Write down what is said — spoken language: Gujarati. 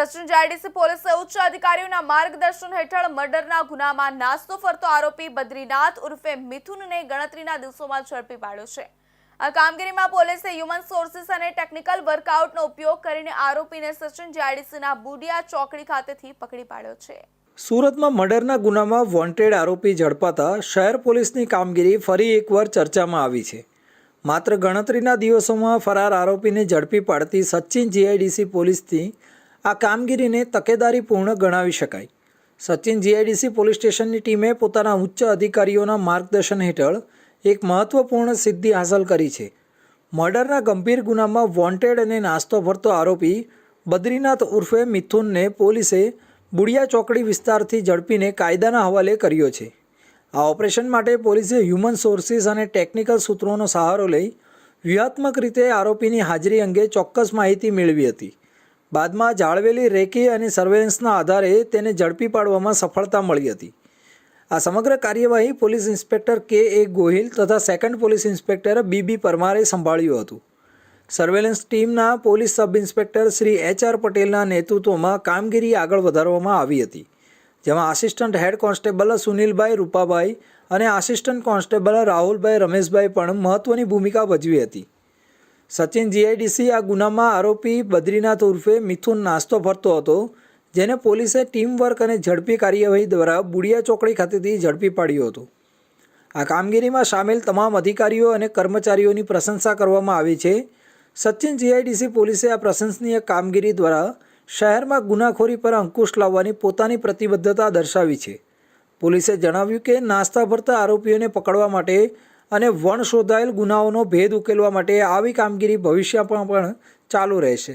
સચિન જીઆઈડીસી પોલીસે ઉચ્ચ અધિકારીઓના માર્ગદર્શન હેઠળ મર્ડરના ગુનામાં નાસ્તો ફરતો આરોપી બદ્રીનાથ ઉર્ફે મિથુનને ગણતરીના દિવસોમાં ઝડપી પાડ્યો છે। આ કામગીરીમાં પોલીસે હ્યુમન સોર્સિસ અને ટેકનિકલ વર્કઆઉટનો ઉપયોગ કરીને આરોપીને સચિન જીઆઈડીસીના બુડિયા ચોકડી ખાતેથી પકડી પાડ્યો છે। સુરતમાં મર્ડરના ગુનામાં વોન્ટેડ આરોપી ઝડપાતા શહેર પોલીસની કામગીરી ફરી એકવાર ચર્ચામાં આવી છે। માત્ર ગણતરીના દિવસોમાં ફરાર આરોપીને ઝડપી પાડતી સચિન જીઆઈડીસી પોલીસની આ કામગીરીને તકેદારીપૂર્ણ ગણાવી શકાય। સચિન જીઆઈડીસી પોલીસ સ્ટેશનની ટીમે પોતાના ઉચ્ચ અધિકારીઓના માર્ગદર્શન હેઠળ એક મહત્વપૂર્ણ સિદ્ધિ હાંસલ કરી છે। મર્ડરના ગંભીર ગુનામાં વોન્ટેડ અને નાસ્તો ફરતો આરોપી બદ્રીનાથ ઉર્ફે મિથુનને પોલીસે બુડિયા ચોકડી વિસ્તારથી ઝડપીને કાયદાના હવાલે કર્યો છે। આ ઓપરેશન માટે પોલીસે હ્યુમન સોર્સિસ અને ટેકનિકલ સૂત્રોનો સહારો લઈ વ્યૂહાત્મક રીતે આરોપીની હાજરી અંગે ચોક્કસ માહિતી મેળવી હતી। બાદમાં જાળવેલી રેકી અને સર્વેલન્સના આધારે તેને ઝડપી પાડવામાં સફળતા મળી હતી। આ સમગ્ર કાર્યવાહી પોલીસ ઇન્સ્પેક્ટર કે.એ. ગોહિલ તથા સેકન્ડ પોલીસ ઇન્સ્પેક્ટર બી.બી. પરમારે સંભાળ્યું હતું। સર્વેલન્સ ટીમના police sub inspector Shri HR. પટેલના નેતૃત્વમાં કામગીરી આગળ વધારવામાં આવી હતી, જેમાં આસિસ્ટન્ટ હેડ કોન્સ્ટેબલ સુનિલભાઈ રૂપાભાઈ અને આસિસ્ટન્ટ કોન્સ્ટેબલ રાહુલભાઈ રમેશભાઈ પણ મહત્ત્વની ભૂમિકા ભજવી હતી। સચિન જીઆઈડીસી આ ગુનામાં આરોપી બદ્રીનાથ ઉર્ફે મિથુન નાસ્તો ફરતો હતો, જેને પોલીસે ટીમવર્ક અને ઝડપી કાર્યવાહી દ્વારા બુડિયા ચોકડી ખાતેથી ઝડપી પાડ્યો હતો। આ કામગીરીમાં સામેલ તમામ અધિકારીઓ અને કર્મચારીઓની પ્રશંસા કરવામાં આવી છે। સચિન જીઆઈડીસી પોલીસે આ પ્રશંસનીય કામગીરી દ્વારા શહેરમાં ગુનાખોરી પર અંકુશ લાવવાની પોતાની પ્રતિબદ્ધતા દર્શાવી છે। પોલીસે જણાવ્યું કે નાસ્તા ફરતા આરોપીઓને પકડવા માટે અને વણશોધાયેલ ગુનાઓનો ભેદ ઉકેલવા માટે આવી કામગીરી ભવિષ્યમાં પણ ચાલુ રહેશે।